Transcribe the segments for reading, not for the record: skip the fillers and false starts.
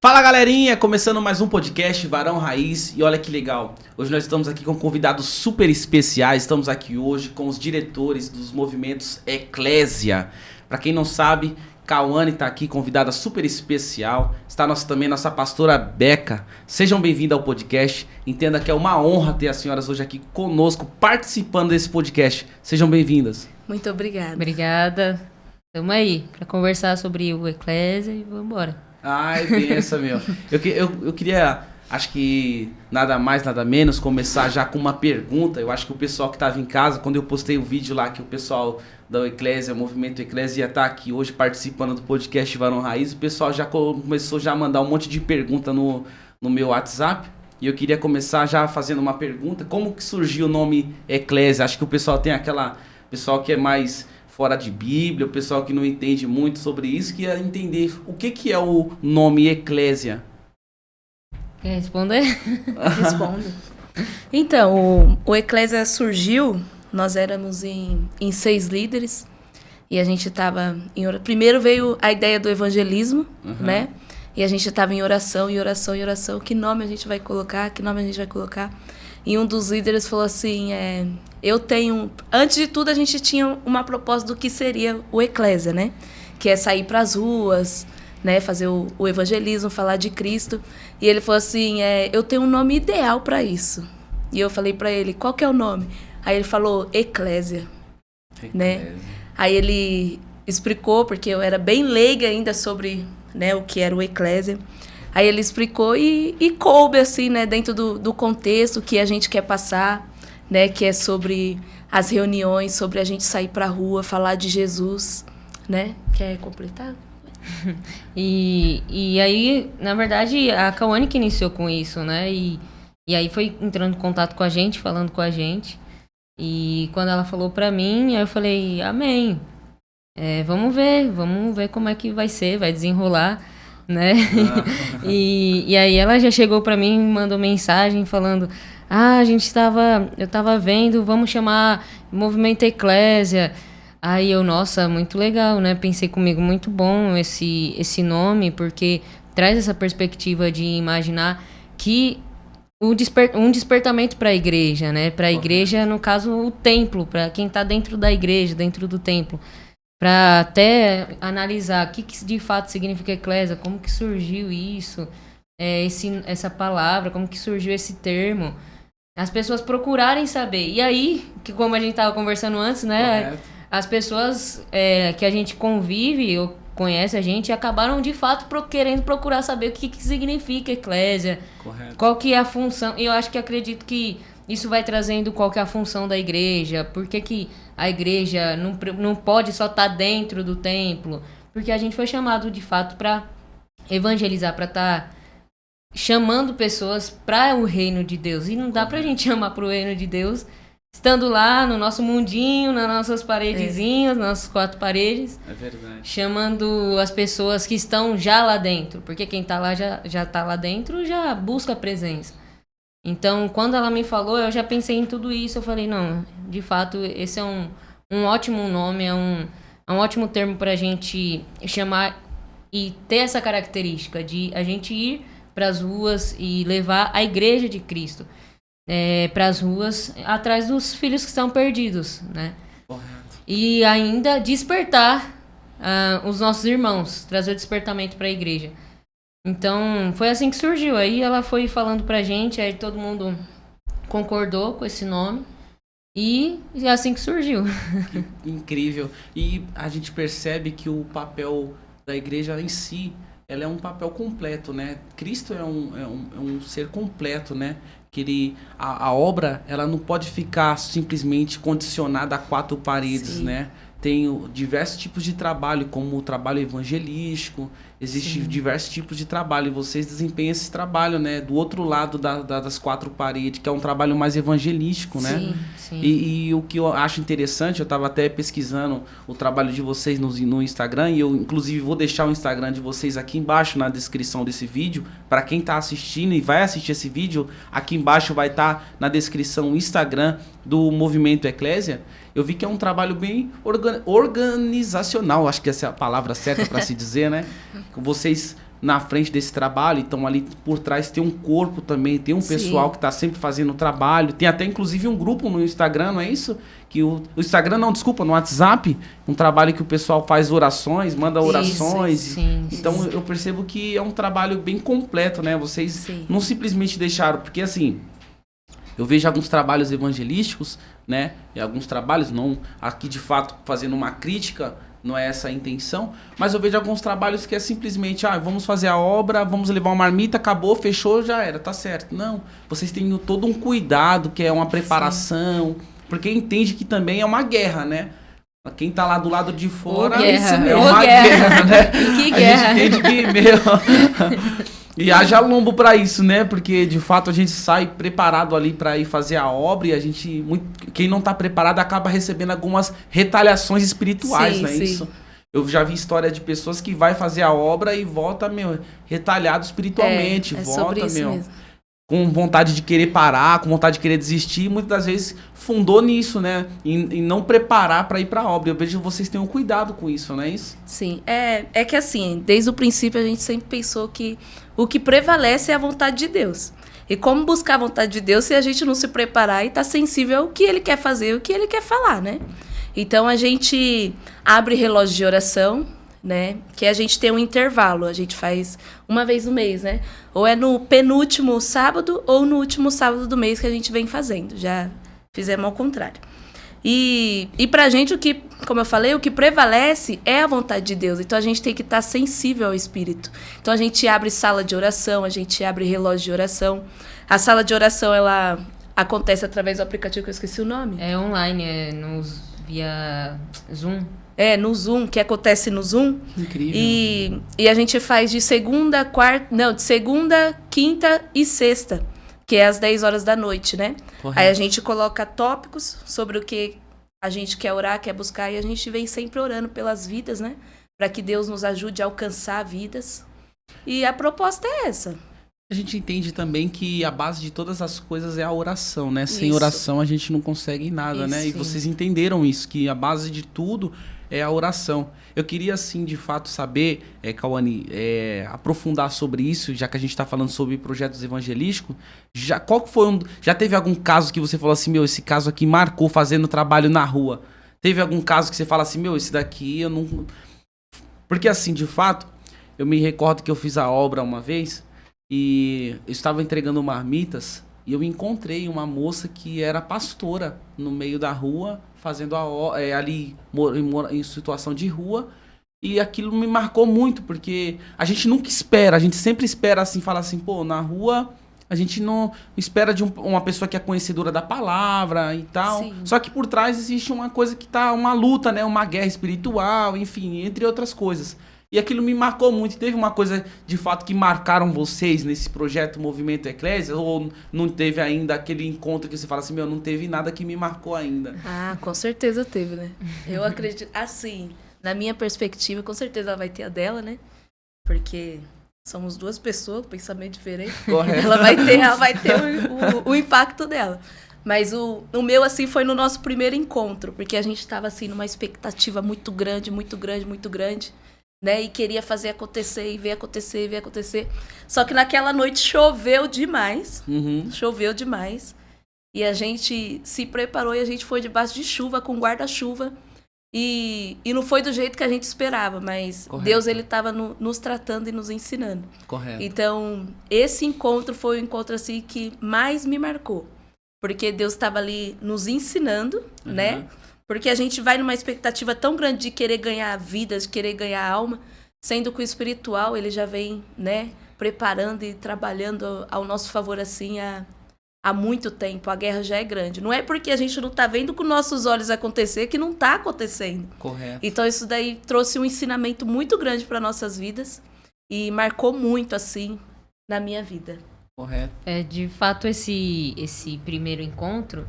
Fala galerinha, começando mais um podcast Varão Raiz e olha que legal, hoje nós estamos aqui com convidados super especiais, estamos aqui hoje com os diretores dos movimentos Eclésia. Para quem não sabe, Cauane está aqui, convidada super especial, está também nossa pastora Beca. Sejam bem-vindos ao podcast, entenda que é uma honra ter as senhoras hoje aqui conosco, participando desse podcast. Sejam bem-vindas. Muito obrigada. Obrigada. Estamos aí para conversar sobre o Eclésia e vamos embora. Ai, benção, meu. Eu queria, acho que nada mais, nada menos, começar já com uma pergunta. Eu acho que o pessoal que estava em casa, quando eu postei o vídeo lá que o pessoal da Eclésia, o movimento Eclésia, ia estar aqui hoje participando do podcast Varão Raiz, o pessoal já começou já a mandar um monte de pergunta no meu WhatsApp. E eu queria começar já fazendo uma pergunta. Como que surgiu o nome Eclésia? Acho que o pessoal tem aquela... pessoal que é mais... fora de Bíblia, o pessoal que não entende muito sobre isso, que ia entender o que é o nome Eclésia. Quer responder? Respondo. Então, o Eclésia surgiu, nós éramos em 6 líderes, e a gente estava em oração. Primeiro veio a ideia do evangelismo, né? E a gente estava em oração, e oração, e oração. Que nome a gente vai colocar? Que nome a gente vai colocar? E um dos líderes falou assim, eu tenho... Antes de tudo, a gente tinha uma proposta do que seria o Eclésia, né? Que é sair para as ruas, né? Fazer o evangelismo, falar de Cristo. E ele falou assim, eu tenho um nome ideal para isso. E eu falei para ele, qual que é o nome? Aí ele falou, Eclésia. Né? Aí ele explicou, porque eu era bem leiga ainda sobre, né, o que era o Eclésia. Aí ele explicou e coube, assim, né, dentro do contexto que a gente quer passar, né, que é sobre as reuniões, sobre a gente sair pra rua, falar de Jesus, né? Quer completar? E aí, na verdade, a Cauane que iniciou com isso, né? E aí foi entrando em contato com a gente, falando com a gente. E quando ela falou pra mim, eu falei, amém. Vamos ver como é que vai ser, vai desenrolar, né? E aí ela já chegou pra mim e mandou mensagem falando, eu tava vendo, vamos chamar Movimento Eclésia. Aí eu, nossa, muito legal, né? Pensei comigo, muito bom esse nome, porque traz essa perspectiva de imaginar que um despertamento para a igreja, né? Para a igreja, no caso, o templo, para quem está dentro da igreja, dentro do templo. Para até analisar o que de fato significa eclésia, como que surgiu isso, essa palavra, como que surgiu esse termo. As pessoas procurarem saber. E aí, que como a gente estava conversando antes, né? Correto. As pessoas que a gente convive ou conhece a gente acabaram de fato querendo procurar saber o que significa eclésia. Correto. Qual que é a função. E eu acredito que isso vai trazendo qual que é a função da igreja, por que a igreja não pode só estar dentro do templo, porque a gente foi chamado de fato para evangelizar, para estar chamando pessoas para o reino de Deus, e não dá pra gente chamar para o reino de Deus estando lá no nosso mundinho, nas nossas paredezinhas, nas nossas 4 paredes, é verdade, chamando as pessoas que estão já lá dentro, porque quem está lá já está lá dentro, já busca a presença. Então, quando ela me falou, eu já pensei em tudo isso. Eu falei, não, de fato, esse é um ótimo nome, é um ótimo termo para a gente chamar e ter essa característica de a gente ir para as ruas e levar a igreja de Cristo para as ruas, atrás dos filhos que estão perdidos, né? Correto. E ainda despertar os nossos irmãos, trazer o despertamento para a igreja. Então, foi assim que surgiu. Aí ela foi falando pra gente, aí todo mundo concordou com esse nome. E é assim que surgiu. Que incrível. E a gente percebe que o papel da igreja em si, ela é um papel completo, né? Cristo é um ser completo, né? Que a obra, ela não pode ficar simplesmente condicionada a 4 paredes, sim, né? Tem diversos tipos de trabalho, como o trabalho evangelístico, existem diversos tipos de trabalho, e vocês desempenham esse trabalho, né, do outro lado das 4 paredes, que é um trabalho mais evangelístico, né? Sim, sim. E o que eu acho interessante, eu estava até pesquisando o trabalho de vocês no Instagram, e eu inclusive vou deixar o Instagram de vocês aqui embaixo na descrição desse vídeo, para quem está assistindo e vai assistir esse vídeo, aqui embaixo vai estar na descrição o Instagram do Movimento Eclésia. Eu vi que é um trabalho bem organizacional, acho que essa é a palavra certa para se dizer, né? Vocês na frente desse trabalho, então ali por trás tem um corpo também, tem um pessoal que está sempre fazendo o trabalho, tem até inclusive um grupo no Instagram, não é isso? Que o Instagram, não, desculpa, no WhatsApp, um trabalho que o pessoal faz orações, manda orações. Sim, então eu percebo que é um trabalho bem completo, né? Vocês não simplesmente deixaram, porque assim, eu vejo alguns trabalhos evangelísticos, né? E alguns trabalhos, não aqui de fato fazendo uma crítica, não é essa a intenção, mas eu vejo alguns trabalhos que é simplesmente, vamos fazer a obra, vamos levar uma marmita, acabou, fechou, já era, tá certo. Não, vocês têm todo um cuidado, que é uma preparação, porque entende que também é uma guerra, né? Quem tá lá do lado de fora é uma guerra, né? Que guerra. A gente entende que, e haja lombo pra isso, né? Porque, de fato, a gente sai preparado ali pra ir fazer a obra e quem não tá preparado acaba recebendo algumas retaliações espirituais, né? Isso. Eu já vi história de pessoas que vai fazer a obra e volta, retalhado espiritualmente. Volta, mesmo. Com vontade de querer parar, com vontade de querer desistir. Muitas das vezes fundou nisso, né? Em não preparar pra ir pra obra. Eu vejo que vocês tenham cuidado com isso, não é isso? Sim. É que assim, desde o princípio a gente sempre pensou que o que prevalece é a vontade de Deus. E como buscar a vontade de Deus se a gente não se preparar e tá sensível ao que Ele quer fazer, o que Ele quer falar, né? Então a gente abre relógio de oração, né? Que a gente tem um intervalo, a gente faz uma vez no mês, né? Ou é no penúltimo sábado ou no último sábado do mês que a gente vem fazendo. Já fizemos ao contrário. E pra gente, como eu falei, o que prevalece é a vontade de Deus. Então, a gente tem que estar sensível ao Espírito. Então, a gente abre sala de oração, a gente abre relógio de oração. A sala de oração, ela acontece através do aplicativo que eu esqueci o nome. É online, via Zoom. No Zoom, que acontece no Zoom. Incrível. E a gente faz de segunda, quinta e sexta. Que é às 10 horas da noite, né? Correto. Aí a gente coloca tópicos sobre o que a gente quer orar, quer buscar, e a gente vem sempre orando pelas vidas, né? Para que Deus nos ajude a alcançar vidas. E a proposta é essa. A gente entende também que a base de todas as coisas é a oração, né? Sem Isso. oração a gente não consegue nada, Isso, né? E vocês entenderam isso, que a base de tudo é a oração. Eu queria, assim, de fato, saber, Cauane, aprofundar sobre isso, já que a gente está falando sobre projetos evangelísticos. Qual que foi já teve algum caso que você falou assim, esse caso aqui marcou fazendo trabalho na rua? Teve algum caso que você fala assim, esse daqui eu não... Porque, assim, de fato, eu me recordo que eu fiz a obra uma vez e eu estava entregando marmitas e eu encontrei uma moça que era pastora no meio da rua, fazendo ali em situação de rua, e aquilo me marcou muito, porque a gente nunca espera, a gente sempre espera assim, fala assim, na rua a gente não espera de uma pessoa que é conhecedora da palavra e tal. Sim. Só que por trás existe uma coisa que tá, uma luta, né, uma guerra espiritual, enfim, entre outras coisas. E aquilo me marcou muito. Teve uma coisa, de fato, que marcaram vocês nesse projeto Movimento Eclésia? Ou não teve ainda aquele encontro que você fala assim, não teve nada que me marcou ainda? Com certeza teve, né? Eu acredito, assim, na minha perspectiva, com certeza ela vai ter a dela, né? Porque somos duas pessoas, pensamento diferente. Correto. Ela vai ter o impacto dela. Mas o meu, assim, foi no nosso primeiro encontro, porque a gente estava, assim, numa expectativa muito grande, muito grande, muito grande. Né, e queria fazer acontecer, e ver acontecer, e ver acontecer. Só que naquela noite choveu demais. Choveu demais. E a gente se preparou e a gente foi debaixo de chuva, com guarda-chuva. E não foi do jeito que a gente esperava, mas correto. Deus, ele estava nos tratando e nos ensinando. Correto. Então, esse encontro foi o encontro assim, que mais me marcou. Porque Deus estava ali nos ensinando, né? Porque a gente vai numa expectativa tão grande de querer ganhar vidas, de querer ganhar alma, sendo que o espiritual, ele já vem, né, preparando e trabalhando ao nosso favor, assim, há muito tempo. A guerra já é grande. Não é porque a gente não está vendo com nossos olhos acontecer que não está acontecendo. Correto. Então, isso daí trouxe um ensinamento muito grande para nossas vidas e marcou muito, assim, na minha vida. Correto. De fato, esse primeiro encontro...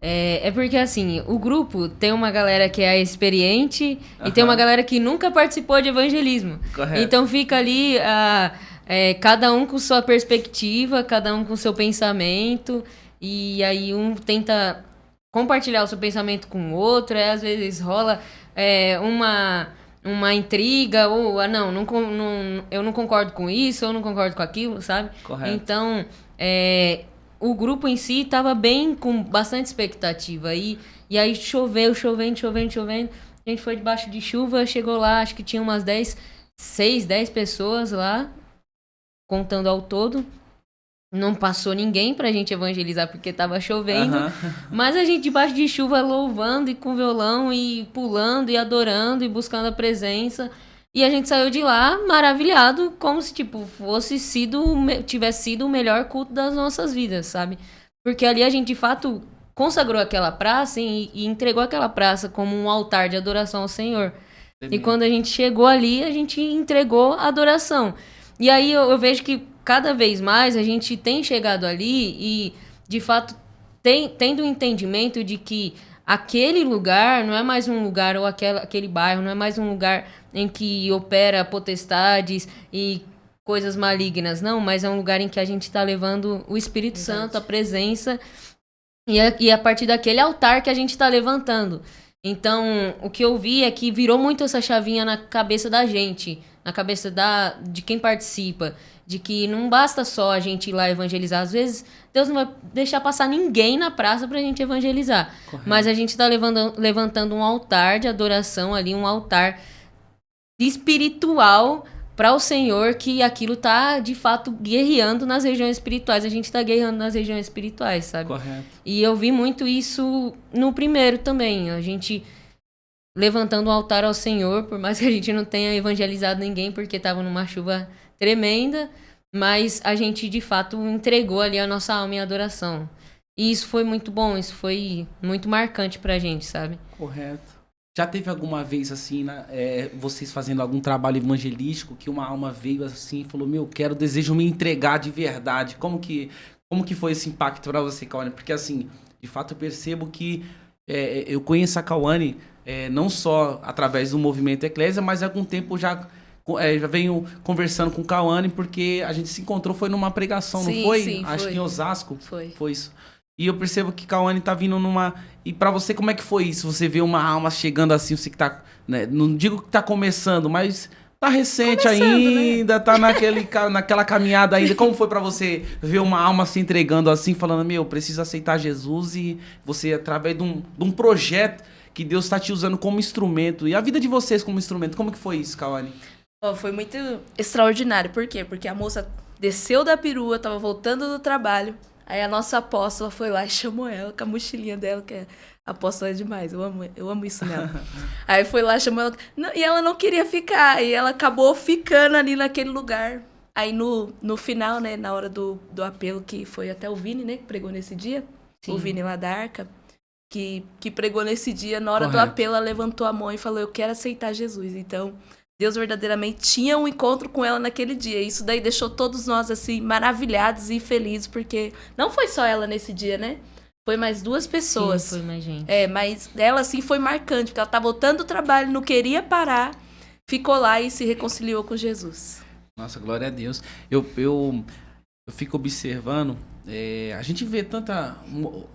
É porque, assim, o grupo tem uma galera que é experiente e tem uma galera que nunca participou de evangelismo. Correto. Então fica ali cada um com sua perspectiva, cada um com seu pensamento, e aí um tenta compartilhar o seu pensamento com o outro, às vezes rola uma intriga, ou eu não concordo com isso, eu não concordo com aquilo, sabe? Correto. Então, o grupo em si estava bem, com bastante expectativa. E aí chovendo. A gente foi debaixo de chuva, chegou lá, acho que tinha umas 10 pessoas lá, contando ao todo. Não passou ninguém pra gente evangelizar porque tava chovendo. Mas a gente debaixo de chuva louvando e com violão e pulando e adorando e buscando a presença. E a gente saiu de lá maravilhado, como se tipo tivesse sido o melhor culto das nossas vidas, sabe? Porque ali a gente de fato consagrou aquela praça e entregou aquela praça como um altar de adoração ao Senhor. E quando a gente chegou ali, a gente entregou a adoração. E aí eu vejo que cada vez mais a gente tem chegado ali e, de fato, tendo o entendimento de que aquele lugar não é mais um lugar, ou aquele bairro não é mais um lugar em que opera potestades e coisas malignas, não, mas é um lugar em que a gente está levando o Espírito Santo, a presença, e a partir daquele altar que a gente está levantando. Então, o que eu vi é que virou muito essa chavinha na cabeça da gente, na cabeça de quem participa, de que não basta só a gente ir lá evangelizar. Às vezes, Deus não vai deixar passar ninguém na praça pra gente evangelizar. Correto. Mas a gente está levantando um altar de adoração ali, um altar espiritual para o Senhor, que aquilo tá, de fato, guerreando nas regiões espirituais. A gente tá guerreando nas regiões espirituais, sabe? Correto. E eu vi muito isso no primeiro também. A gente levantando um altar ao Senhor, por mais que a gente não tenha evangelizado ninguém, porque tava numa chuva tremenda, mas a gente, de fato, entregou ali a nossa alma em adoração. E isso foi muito bom, isso foi muito marcante pra gente, sabe? Correto. Já teve alguma vez, assim, vocês fazendo algum trabalho evangelístico, que uma alma veio assim e falou, desejo me entregar de verdade. Como que foi esse impacto pra você, Cauane? Porque, assim, de fato eu percebo que eu conheço a Cauane não só através do movimento Eclésia, mas há algum tempo já venho conversando com o Cauane, porque a gente se encontrou, foi numa pregação, sim, não foi? Sim, acho que em Osasco. Foi isso. E eu percebo que Cauane tá vindo numa... E pra você, como é que foi isso? Você vê uma alma chegando assim, você que tá... Né? Não digo que tá começando, mas tá recente ainda, né? Tá naquela caminhada ainda. Como foi pra você ver uma alma se entregando assim, falando, preciso aceitar Jesus, e você, através de um projeto que Deus tá te usando como instrumento, e a vida de vocês como instrumento, como que foi isso, Cauane? Foi muito extraordinário. Por quê? Porque a moça desceu da perua, tava voltando do trabalho. Aí a nossa apóstola foi lá e chamou ela com a mochilinha dela, que é apóstola demais. Eu amo isso nela. Aí foi lá, chamou ela. E ela não queria ficar. E ela acabou ficando ali naquele lugar. Aí no final, né, na hora do apelo, que foi até o Vini, né, que pregou nesse dia. Sim. O Vini lá da Arca. Que pregou nesse dia. Na hora do apelo, ela levantou a mão e falou, eu quero aceitar Jesus. Então... Deus verdadeiramente tinha um encontro com ela naquele dia. Isso daí deixou todos nós, assim, maravilhados e felizes, porque não foi só ela nesse dia, né? Foi mais 2 pessoas. Sim, foi mais gente. Mas ela, assim, foi marcante, porque ela tá voltando do trabalho, não queria parar, ficou lá e se reconciliou com Jesus. Nossa, glória a Deus. Eu fico observando, a gente vê tanta...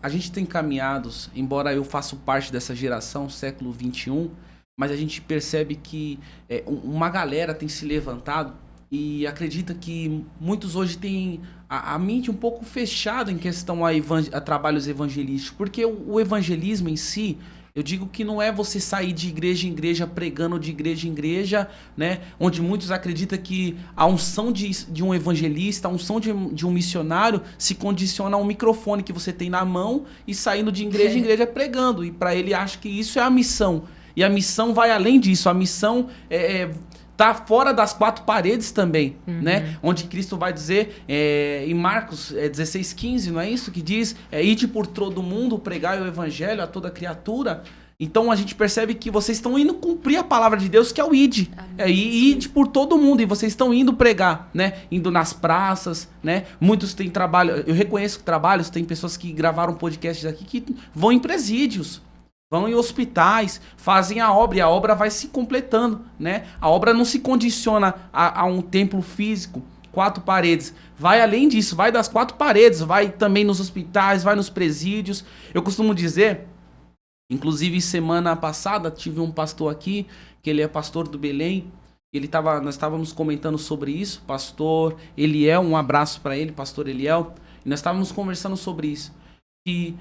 A gente tem caminhados, embora eu faça parte dessa geração, século XXI, mas a gente percebe que uma galera tem se levantado e acredita que muitos hoje têm a mente um pouco fechada em questão a trabalhos evangelísticos. Porque o evangelismo em si, eu digo que não é você sair de igreja em igreja pregando de igreja em igreja, né? Onde muitos acreditam que a unção de um evangelista, a unção de um missionário se condiciona a um microfone que você tem na mão e saindo de igreja em igreja pregando. E para ele acha que isso é a missão. E a missão vai além disso. A missão tá fora das 4 paredes também, né? Onde Cristo vai dizer em Marcos 16:15, não é isso que diz? Ide por todo mundo, pregai o evangelho a toda criatura. Então a gente percebe que vocês estão indo cumprir a palavra de Deus, que é o ide. Ide por todo mundo. E vocês estão indo pregar, né? Indo nas praças, né? Muitos têm trabalho. Eu reconheço trabalhos, tem pessoas que gravaram podcasts aqui que vão em presídios. Vão em hospitais, fazem a obra e a obra vai se completando, né? A obra não se condiciona a um templo físico, 4 paredes. Vai além disso, vai das 4 paredes, vai também nos hospitais, vai nos presídios. Eu costumo dizer Inclusive, semana passada, tive um pastor aqui, que ele é pastor do Belém. Nós estávamos comentando sobre isso. Pastor Eliel, um abraço para ele, pastor Eliel. E nós estávamos conversando sobre isso. Que,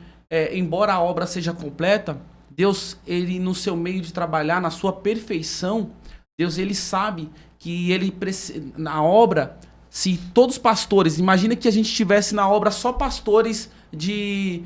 embora a obra seja completa, Deus, ele no seu meio de trabalhar, na sua perfeição, Deus, ele sabe que na obra, se todos os pastores, imagina que a gente tivesse na obra só pastores de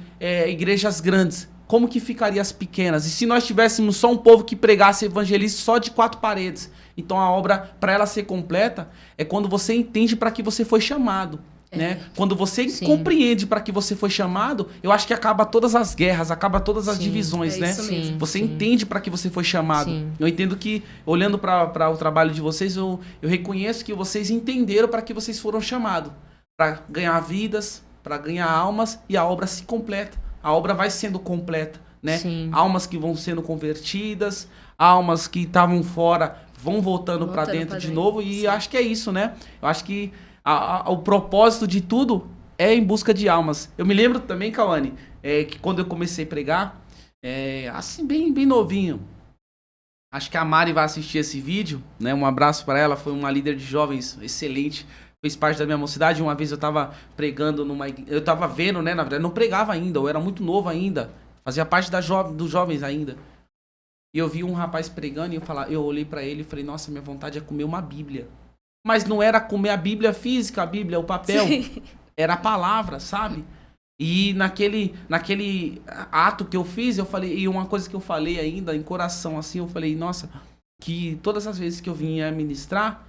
igrejas grandes, como que ficaria as pequenas? E se nós tivéssemos só um povo que pregasse evangelista só de 4 paredes? Então a obra, para ela ser completa, é quando você entende para que você foi chamado. Né? Quando você compreende para que você foi chamado, eu acho que acaba todas as guerras, acaba todas as divisões, né? Você entende para que você foi chamado. Eu entendo que, olhando para o trabalho de vocês, eu reconheço que vocês entenderam para que vocês foram chamados. Para ganhar vidas, para ganhar almas, e a obra se completa. A obra vai sendo completa, né? Almas que vão sendo convertidas, almas que estavam fora vão voltando para dentro de novo, e acho que é isso, né? Eu acho que o propósito de tudo é em busca de almas. Eu me lembro também, Cauane, que quando eu comecei a pregar, assim, bem novinho, acho que a Mari vai assistir esse vídeo, né? Um abraço para ela, foi uma líder de jovens excelente, fez parte da minha mocidade. Uma vez eu tava pregando eu tava vendo, né? Na verdade, não pregava ainda, eu era muito novo ainda, fazia parte dos jovens ainda. E eu vi um rapaz pregando e eu olhei para ele e falei, nossa, minha vontade é comer uma Bíblia. Mas não era comer a Bíblia física, a Bíblia, o papel. Era a palavra, sabe? E naquele ato que eu fiz, eu falei, e uma coisa que eu falei ainda em coração, assim, eu falei, nossa, que todas as vezes que eu vinha ministrar,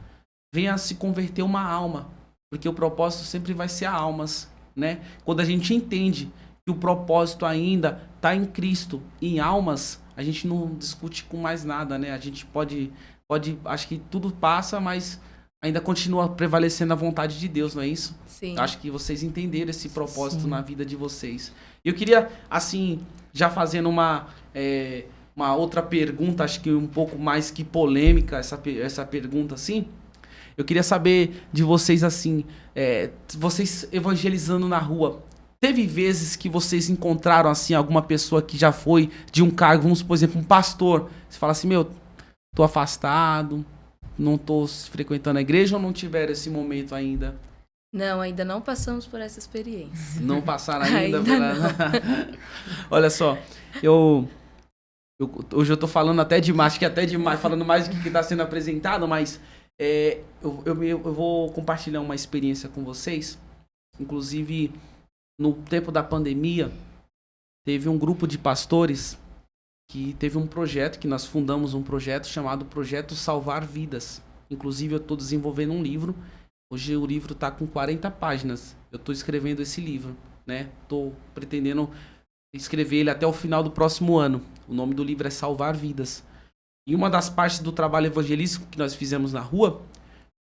venha se converter uma alma. Porque o propósito sempre vai ser almas, né? Quando a gente entende que o propósito ainda está em Cristo, em almas, a gente não discute com mais nada, né? A gente pode, acho que tudo passa, mas ainda continua prevalecendo a vontade de Deus, não é isso? Sim. Acho que vocês entenderam esse propósito na vida de vocês. Eu queria, assim, já fazendo uma outra pergunta, acho que um pouco mais que polêmica, essa pergunta, assim. Eu queria saber de vocês, assim, vocês evangelizando na rua, teve vezes que vocês encontraram, assim, alguma pessoa que já foi de um cargo, vamos, por exemplo, um pastor, você fala assim, tô afastado, não tô frequentando a igreja, ou não tiveram esse momento ainda? Não, ainda não passamos por essa experiência. Não passaram ainda? Não. Olha só, hoje eu tô falando até demais, falando mais do que está sendo apresentado, mas eu vou compartilhar uma experiência com vocês. Inclusive, no tempo da pandemia, teve um grupo de pastores que teve um projeto, que nós fundamos um projeto chamado Projeto Salvar Vidas. Inclusive, eu estou desenvolvendo um livro. Hoje o livro está com 40 páginas. Eu estou escrevendo esse livro, né? Estou pretendendo escrever ele até o final do próximo ano. O nome do livro é Salvar Vidas. E uma das partes do trabalho evangelístico que nós fizemos na rua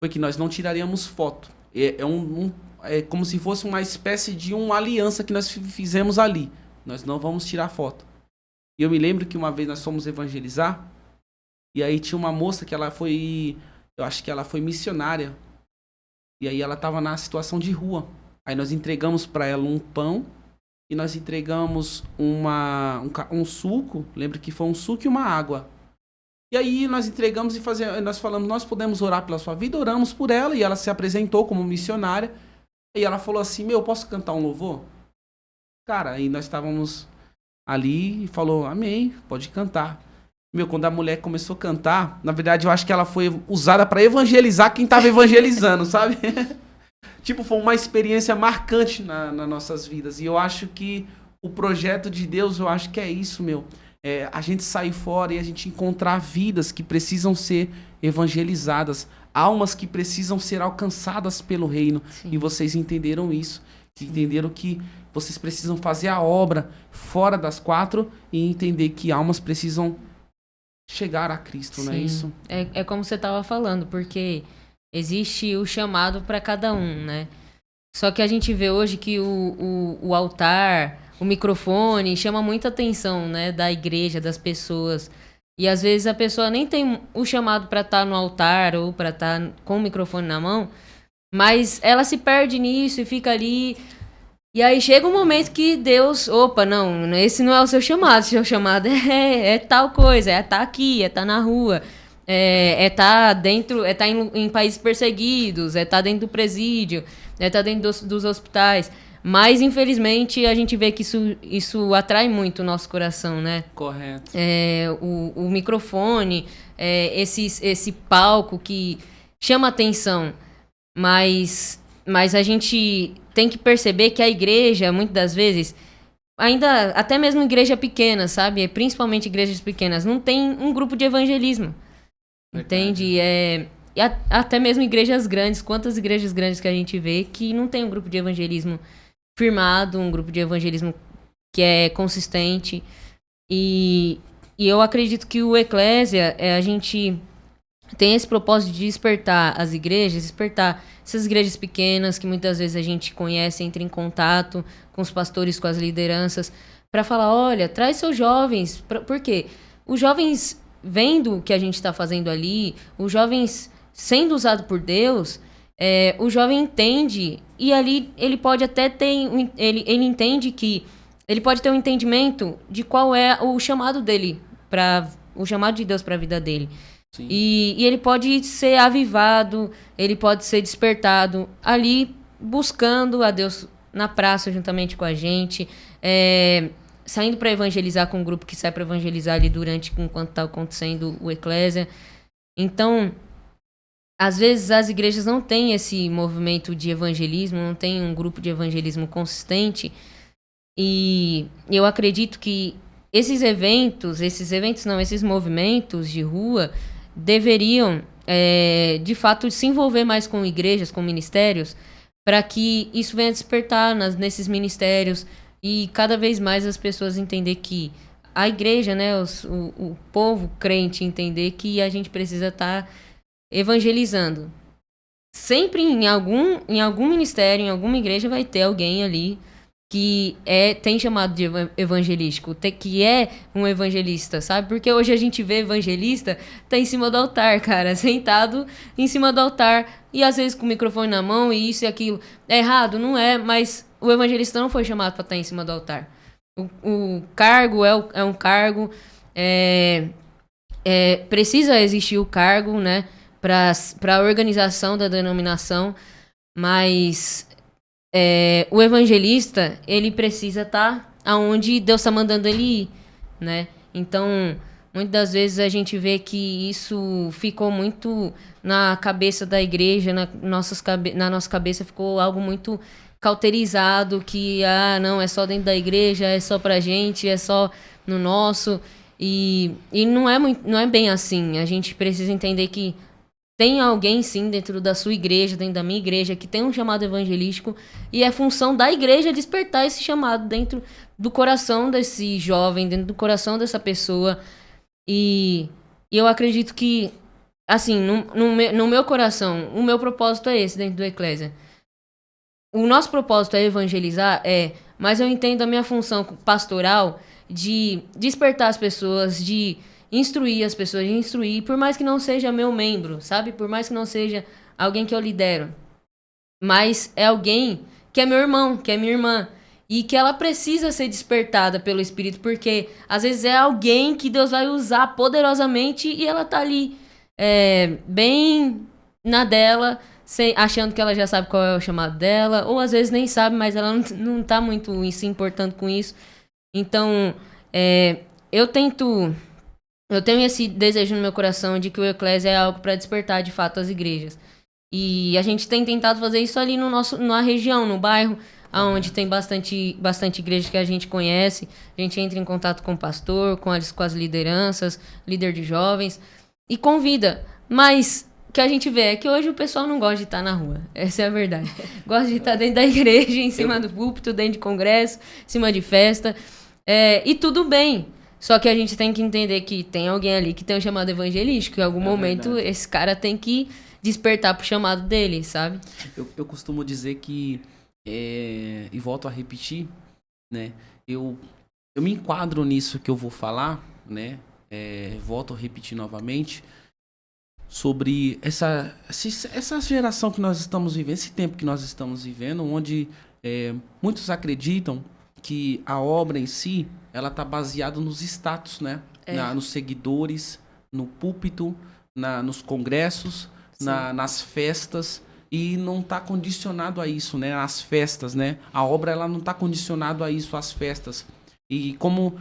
foi que nós não tiraríamos foto. É como se fosse uma espécie de uma aliança que nós fizemos ali. Nós não vamos tirar foto. E eu me lembro que uma vez nós fomos evangelizar, e aí tinha uma moça que eu acho que ela foi missionária, e aí ela estava na situação de rua. Aí nós entregamos para ela um pão, e nós entregamos um suco, lembro que foi um suco e uma água. E aí nós entregamos nós falamos, nós podemos orar pela sua vida, oramos por ela, e ela se apresentou como missionária, e ela falou assim, posso cantar um louvor? Cara, aí nós estávamos ali e falou, amém, pode cantar. Quando a mulher começou a cantar, na verdade eu acho que ela foi usada para evangelizar quem estava evangelizando, sabe? Tipo, foi uma experiência marcante nas nossas vidas. E eu acho que o projeto de Deus, eu acho que é isso, a gente sair fora e a gente encontrar vidas que precisam ser evangelizadas, almas que precisam ser alcançadas pelo reino. Sim. E vocês entenderam isso. Sim. Entenderam que vocês precisam fazer a obra fora das 4 e entender que almas precisam chegar a Cristo, Sim. Não é isso? É como você estava falando, porque existe o chamado para cada um, né? Só que a gente vê hoje que o altar, o microfone chama muita atenção, né, da igreja, das pessoas. E às vezes a pessoa nem tem o chamado para estar no altar ou para estar com o microfone na mão, mas ela se perde nisso e fica ali E aí chega um momento que Deus, opa, não, esse não é o seu chamado é tal coisa, é estar aqui, é estar na rua, é estar dentro, é estar em países perseguidos, é estar dentro do presídio, é estar dentro dos hospitais. Mas, infelizmente, a gente vê que isso atrai muito o nosso coração, né? Correto. O microfone, esse palco que chama atenção, mas a gente tem que perceber que a igreja, muitas das vezes, ainda até mesmo igreja pequena, sabe? Principalmente igrejas pequenas, não tem um grupo de evangelismo. Verdade. Entende? E até mesmo igrejas grandes, quantas igrejas grandes que a gente vê que não tem um grupo de evangelismo firmado, um grupo de evangelismo que é consistente. E eu acredito que o Eclésia, a gente tem esse propósito de despertar as igrejas, despertar essas igrejas pequenas que muitas vezes a gente conhece, entra em contato com os pastores, com as lideranças, para falar, olha, traz seus jovens. Por quê? Os jovens vendo o que a gente está fazendo ali, os jovens sendo usados por Deus, o jovem entende, e ali ele pode até ter, ele entende que ele pode ter um entendimento de qual é o chamado dele, o chamado de Deus para a vida dele. E ele pode ser avivado, ele pode ser despertado ali, buscando a Deus na praça juntamente com a gente, saindo para evangelizar com um grupo que sai para evangelizar ali enquanto está acontecendo o Eclésia. Então, às vezes as igrejas não têm esse movimento de evangelismo, não tem um grupo de evangelismo consistente, e eu acredito que esses movimentos de rua deveriam, de fato, se envolver mais com igrejas, com ministérios, para que isso venha despertar nesses ministérios e cada vez mais as pessoas entender que a igreja, né, o povo crente entender que a gente precisa estar evangelizando. Sempre em algum ministério, em alguma igreja vai ter alguém ali que tem chamado de evangelístico, que é um evangelista, sabe? Porque hoje a gente vê evangelista, tá em cima do altar, cara, sentado em cima do altar, e às vezes com o microfone na mão, e isso e aquilo. É errado? Não é, mas o evangelista não foi chamado para estar em cima do altar. O cargo é um cargo, precisa existir o cargo, né, para a organização da denominação, mas o evangelista, ele precisa estar aonde Deus está mandando ele ir, né? Então, muitas das vezes a gente vê que isso ficou muito na cabeça da igreja, na nossa cabeça ficou algo muito cauterizado, que, não, é só dentro da igreja, é só pra gente, é só no nosso, e não é bem assim. A gente precisa entender que tem alguém, sim, dentro da sua igreja, dentro da minha igreja, que tem um chamado evangelístico, e é função da igreja despertar esse chamado dentro do coração desse jovem, dentro do coração dessa pessoa. E eu acredito que, assim, no meu coração, o meu propósito é esse dentro do Eclésia. O nosso propósito é evangelizar, mas eu entendo a minha função pastoral de despertar as pessoas, de instruir as pessoas, por mais que não seja meu membro, sabe? Por mais que não seja alguém que eu lidero. Mas é alguém que é meu irmão, que é minha irmã. E que ela precisa ser despertada pelo Espírito, porque às vezes é alguém que Deus vai usar poderosamente e ela tá ali bem na dela, achando que ela já sabe qual é o chamado dela, ou às vezes nem sabe, mas ela não tá muito se importando com isso. Então, eu tenho esse desejo no meu coração de que o Eclésia é algo para despertar de fato as igrejas. E a gente tem tentado fazer isso ali na região, no bairro, onde tem bastante igreja que a gente conhece. A gente entra em contato com o pastor, com as lideranças, líder de jovens, e convida. Mas o que a gente vê é que hoje o pessoal não gosta de estar na rua. Essa é a verdade. Gosta de estar dentro da igreja, em cima do púlpito, dentro de congresso, em cima de festa. E tudo bem. Só que a gente tem que entender que tem alguém ali que tem um chamado evangelístico. Em algum momento, verdade, esse cara tem que despertar pro chamado dele, sabe? Eu costumo dizer que, e volto a repetir, né? Eu me enquadro nisso que eu vou falar, né? Volto a repetir novamente sobre essa geração que nós estamos vivendo, esse tempo que nós estamos vivendo, onde muitos acreditam que a obra em si, ela tá baseada nos status, né? Nos seguidores, no púlpito, nos congressos, nas festas, e não está condicionado a isso, né? As festas, né? A obra, ela não está condicionado a isso, às festas. E como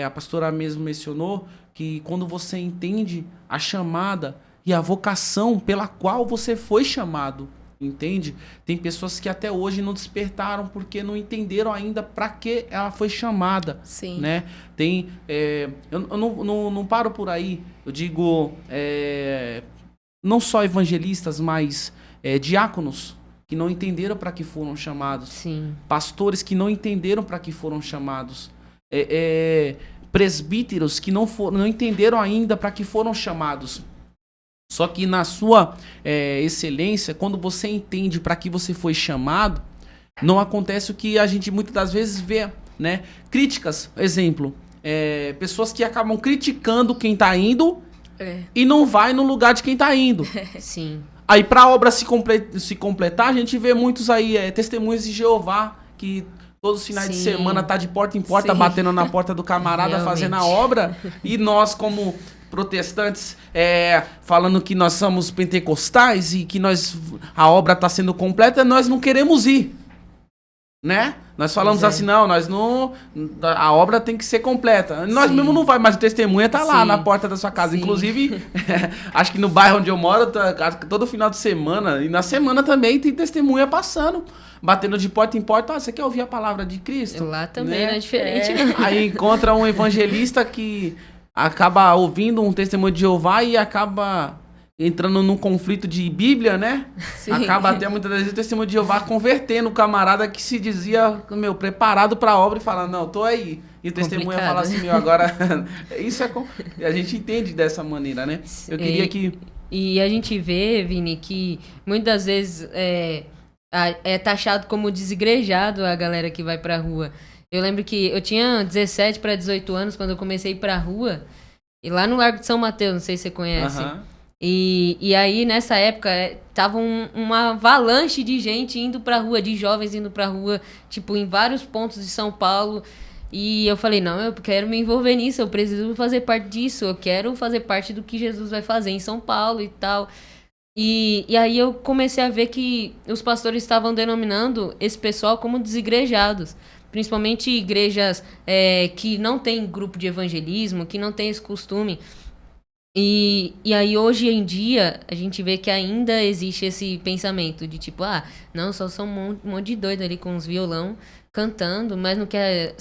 a pastora mesmo mencionou, que quando você entende a chamada e a vocação pela qual você foi chamado, entende? Tem pessoas que até hoje não despertaram porque não entenderam ainda para que ela foi chamada. Sim. Né? Tem, eu não paro por aí, eu digo, não só evangelistas, mas diáconos que não entenderam para que foram chamados. Sim. Pastores que não entenderam para que foram chamados. Presbíteros que não entenderam ainda para que foram chamados. Só que na sua excelência, quando você entende para que você foi chamado, não acontece o que a gente muitas das vezes vê, né? Críticas, exemplo, pessoas que acabam criticando quem está indo e não vai no lugar de quem está indo. Sim. Aí para a obra se completar, a gente vê muitos aí testemunhos de Jeová que todos os finais de semana tá de porta em porta, batendo na porta do camarada, realmente, fazendo a obra. E nós, como protestantes, falando que nós somos pentecostais e que a obra está sendo completa, nós não queremos ir. Né? Nós falamos assim, não, nós não... A obra tem que ser completa. Nós mesmo não vai, mas o testemunha tá lá na porta da sua casa. Sim. Inclusive, acho que no bairro onde eu moro, todo final de semana, e na semana também tem testemunha passando, batendo de porta em porta. Você quer ouvir a palavra de Cristo? Lá também, né? É diferente. Aí encontra um evangelista que acaba ouvindo um testemunho de Jeová e acaba entrando num conflito de Bíblia, né? Sim. Acaba até muitas vezes o testemunho de Jeová convertendo o camarada que se dizia, preparado para a obra e fala, não, tô aí. E o testemunho fala assim, agora... Isso a gente entende dessa maneira, né? Eu queria que... E a gente vê, Vini, que muitas vezes é taxado como desigrejado a galera que vai pra rua. Eu lembro que eu tinha 17 para 18 anos quando eu comecei a ir pra rua. E lá no Largo de São Mateus, não sei se você conhece. E aí, nessa época, tava uma avalanche de gente indo pra rua, de jovens indo pra rua, tipo, em vários pontos de São Paulo. E eu falei, não, eu quero me envolver nisso, eu preciso fazer parte disso, eu quero fazer parte do que Jesus vai fazer em São Paulo e tal. E aí eu comecei a ver que os pastores estavam denominando esse pessoal como desigrejados. Principalmente igrejas que não tem grupo de evangelismo, que não tem esse costume. E aí, hoje em dia, a gente vê que ainda existe esse pensamento de tipo, não, só são um monte de doido ali com uns violão cantando, mas não quer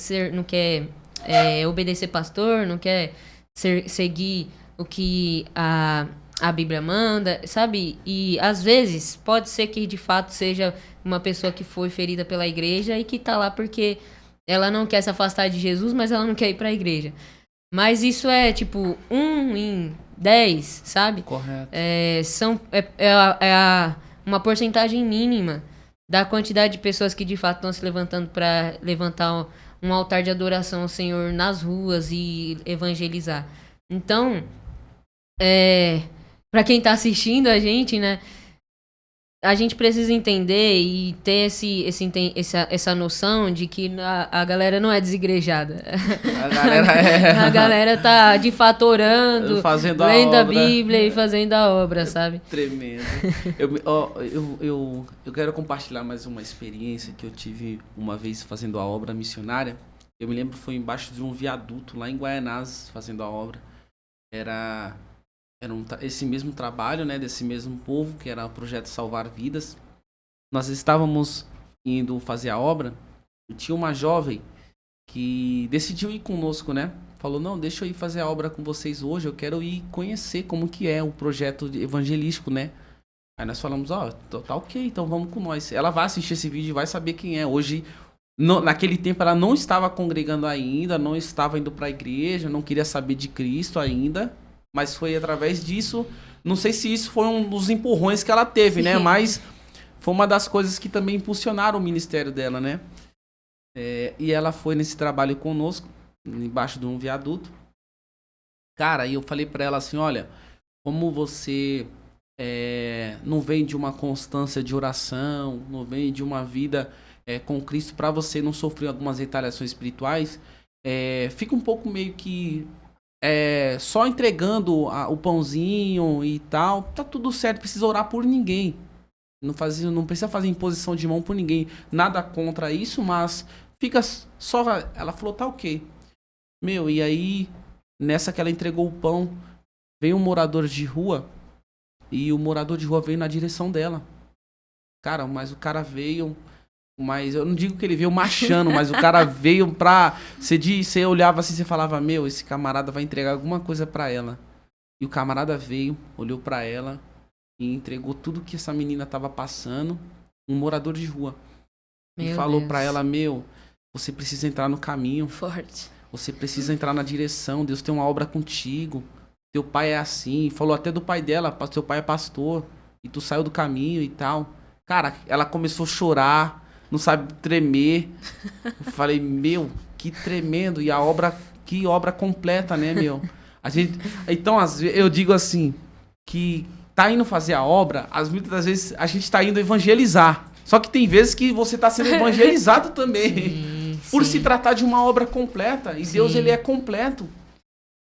obedecer pastor, não quer seguir o que a Bíblia manda, sabe? E às vezes pode ser que de fato seja uma pessoa que foi ferida pela igreja e que tá lá porque ela não quer se afastar de Jesus, mas ela não quer ir pra igreja. Mas isso é tipo 1 em 10, sabe? Correto. Uma porcentagem mínima da quantidade de pessoas que de fato estão se levantando para levantar um altar de adoração ao Senhor nas ruas e evangelizar. Então, para quem tá assistindo a gente, né? A gente precisa entender e ter essa noção de que a galera não é desigrejada. A galera tá de fato orando, lendo a Bíblia e fazendo a obra, sabe? Tremendo. Eu quero compartilhar mais uma experiência que eu tive uma vez fazendo a obra missionária. Eu me lembro que foi embaixo de um viaduto lá em Guaianazes fazendo a obra. Era esse mesmo trabalho, né, desse mesmo povo, que era o projeto Salvar Vidas. Nós estávamos indo fazer a obra e tinha uma jovem que decidiu ir conosco, né? Falou, não, deixa eu ir fazer a obra com vocês hoje, eu quero ir conhecer como que é o projeto evangelístico, né? Aí nós falamos, tá ok, então vamos com nós. Ela vai assistir esse vídeo e vai saber quem é. Hoje, naquele tempo, ela não estava congregando ainda, não estava indo para a igreja, não queria saber de Cristo ainda. Mas foi através disso, não sei se isso foi um dos empurrões que ela teve, né? Mas foi uma das coisas que também impulsionaram o ministério dela, né? E ela foi nesse trabalho conosco, embaixo de um viaduto. Cara, aí eu falei pra ela assim, olha, como você não vem de uma constância de oração, não vem de uma vida com Cristo, para você não sofrer algumas retaliações espirituais, fica um pouco meio que só entregando o pãozinho e tal, tá tudo certo, precisa orar por ninguém. Não precisa fazer imposição de mão por ninguém. Nada contra isso, mas fica só... Ela falou, tá ok. Meu, e aí, nessa que ela entregou o pão, veio um morador de rua, e o morador de rua veio na direção dela. Cara, mas o cara veio... Mas eu não digo que ele veio marchando, mas o cara veio pra... Você olhava assim, você falava, meu, esse camarada vai entregar alguma coisa pra ela. E o camarada veio, olhou pra ela e entregou tudo que essa menina tava passando. Um morador de rua. E falou pra ela, meu, você precisa entrar no caminho. Forte. Você precisa entrar na direção. Deus tem uma obra contigo. Teu pai é assim. Falou até do pai dela, teu pai é pastor. E tu saiu do caminho e tal. Cara, ela começou a chorar. Não sabe tremer. Eu falei, meu, que tremendo. E que obra completa, né, meu? Então, eu digo assim, que tá indo fazer a obra, muitas das vezes a gente tá indo evangelizar. Só que tem vezes que você tá sendo evangelizado também. Por se tratar de uma obra completa. E Deus, ele é completo.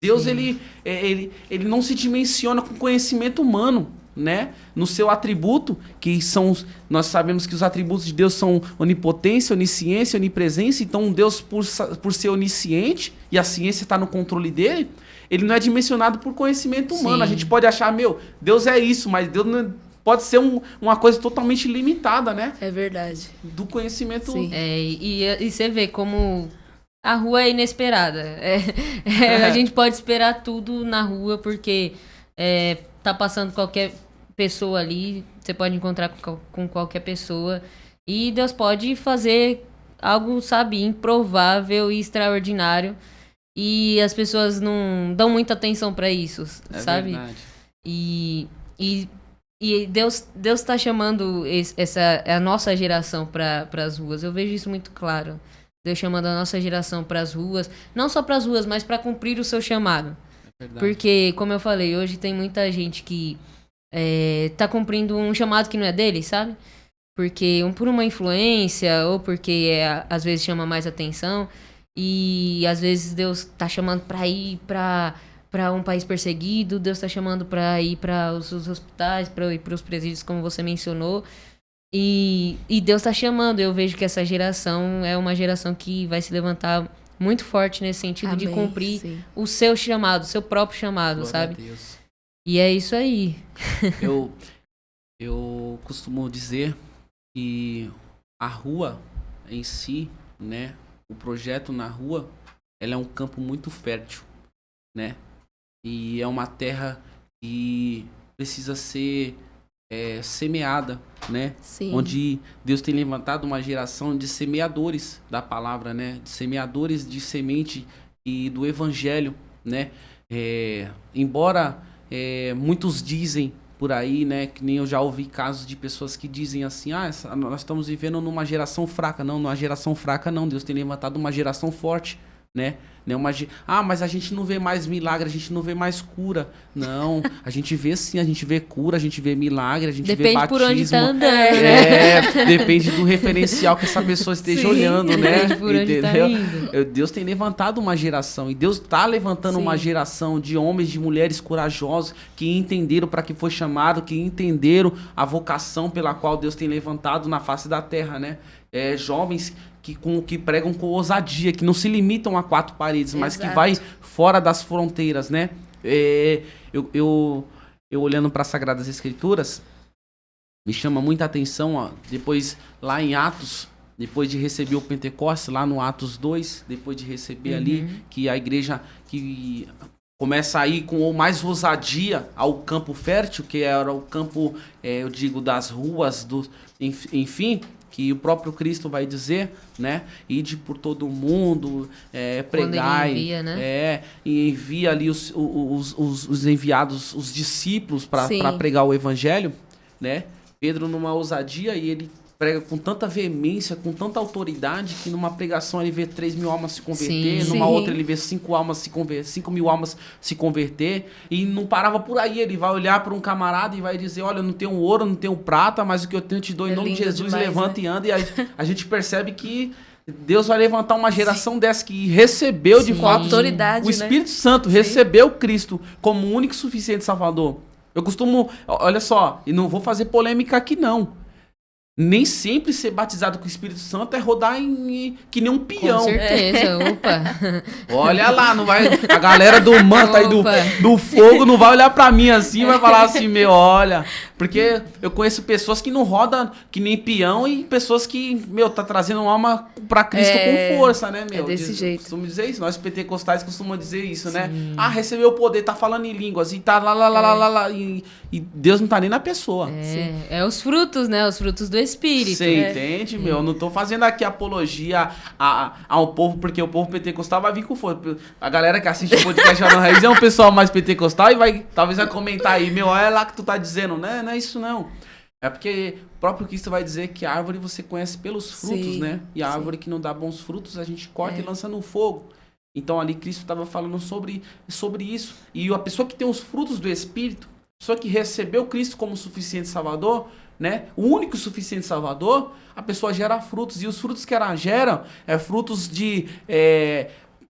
Deus, ele não se dimensiona com conhecimento humano, né? No seu atributo, que são... Nós sabemos que os atributos de Deus são onipotência, onisciência, onipresença. Então, Deus, por ser onisciente, e a ciência está no controle dele, ele não é dimensionado por conhecimento humano. Sim. A gente pode achar, meu, Deus é isso, mas Deus não pode ser uma coisa totalmente limitada, né? É verdade. Do conhecimento... Sim. E você vê como a rua é inesperada. A gente pode esperar tudo na rua, porque tá passando qualquer pessoa ali, você pode encontrar com qualquer pessoa, e Deus pode fazer algo, sabe, improvável e extraordinário, e as pessoas não dão muita atenção pra isso, sabe? Verdade. E Deus tá chamando a nossa geração para as ruas. Eu vejo isso muito claro. Deus chamando a nossa geração para as ruas, não só para as ruas, mas para cumprir o seu chamado. Porque, como eu falei, hoje tem muita gente que tá cumprindo um chamado que não é dele, sabe? Porque por uma influência, ou porque às vezes chama mais atenção, e às vezes Deus tá chamando para ir para um país perseguido, Deus tá chamando para ir para os hospitais, para ir para os presídios, como você mencionou, e Deus tá chamando. Eu vejo que essa geração é uma geração que vai se levantar muito forte nesse sentido. Amém, de cumprir o seu chamado, o seu próprio chamado, glória, sabe? A Deus. E é isso aí. Eu costumo dizer que a rua em si, né, o projeto na rua, ela é um campo muito fértil, né? E é uma terra que precisa ser semeada, né? Sim. Onde Deus tem levantado uma geração de semeadores da palavra, né? De semeadores de semente e do evangelho, né? Embora muitos dizem por aí, né? Que nem eu já ouvi casos de pessoas que dizem assim, nós estamos vivendo numa geração fraca. Não, numa geração fraca não. Deus tem levantado uma geração forte, né? Mas a gente não vê mais milagre, a gente não vê mais cura. Não, a gente vê sim, a gente vê cura, a gente vê milagre, a gente vê batismo. Depende por onde tá andando. Depende do referencial que essa pessoa esteja olhando, né? Depende por onde tá indo. Deus tem levantado uma geração, e Deus está levantando uma geração de homens, de mulheres corajosos que entenderam para que foi chamado, que entenderam a vocação pela qual Deus tem levantado na face da terra, né? Jovens que pregam com ousadia, que não se limitam a quatro paredes, mas que vai fora das fronteiras, né? Eu olhando para as Sagradas Escrituras, me chama muita atenção, ó, depois lá em Atos, depois de receber o Pentecostes, lá no Atos 2, depois de receber ali, que a igreja que começa a ir com mais ousadia ao campo fértil, que era o campo, eu digo, das ruas, enfim, que o próprio Cristo vai dizer, né? Ide por todo o mundo, pregai. Ele envia, né? E envia ali os enviados, os discípulos para pregar o evangelho, né? Pedro numa ousadia, e ele prega com tanta veemência, com tanta autoridade, que numa pregação ele vê 3 mil almas se converter, Sim. numa Sim. outra ele vê 5 mil almas se converter, e não parava por aí, ele vai olhar para um camarada e vai dizer, olha, eu não tenho ouro, não tenho prata, mas o que eu tenho eu te dou em É nome de lindo Jesus, demais, levanta né? e anda, e a gente percebe que Deus vai levantar uma geração dessa que recebeu de Sim. fato Autoridade, o né? Espírito Santo, recebeu Cristo como o único e suficiente Salvador. Eu costumo, olha só, e não vou fazer polêmica aqui não. Nem sempre ser batizado com o Espírito Santo é rodar que nem um Com peão. certeza, opa. Olha lá, não vai. A galera do manto aí Opa. do fogo não vai olhar pra mim assim e vai falar assim, meu, olha. Porque eu conheço pessoas que não rodam que nem peão e pessoas que, meu, tá trazendo uma alma pra Cristo com força, né, meu? desse jeito. Costumo dizer isso. Nós pentecostais costumamos dizer isso, né? Ah, recebeu o poder, tá falando em línguas e tá lá. E Deus não tá nem na pessoa. É os frutos, né? Os frutos do Espírito. Você entende, meu? Eu não tô fazendo aqui apologia ao povo, porque o povo pentecostal vai vir com força. A galera que assiste o podcast Jornal Raiz é um pessoal mais pentecostal e talvez vai comentar aí, meu, olha lá que tu tá dizendo, né? Não é isso não. É porque o próprio Cristo vai dizer que a árvore você conhece pelos frutos, Sim, né? E a sim. árvore que não dá bons frutos, a gente corta e lança no fogo. Então ali Cristo estava falando sobre isso. E a pessoa que tem os frutos do Espírito, a pessoa que recebeu Cristo como suficiente Salvador, né? O único suficiente Salvador, a pessoa gera frutos. E os frutos que ela gera frutos de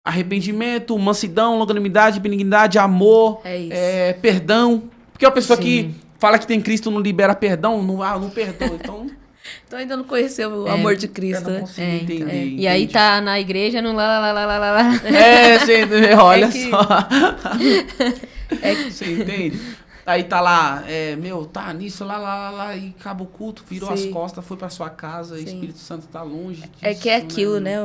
arrependimento, mansidão, longanimidade, benignidade, amor, É isso. perdão. Porque a pessoa Sim. que fala que tem Cristo não libera perdão, não perdoa. Então, Então ainda não conheceu o amor de eu Cristo, não né? consigo entender. E aí entende? tá na igreja no lá. Gente, olha É que- só. Você entende? Aí tá lá, tá nisso, lá, e acaba o culto, virou as Sim. costas, foi pra sua casa, e o Sim. Espírito Santo tá longe disso, É que é aquilo, né,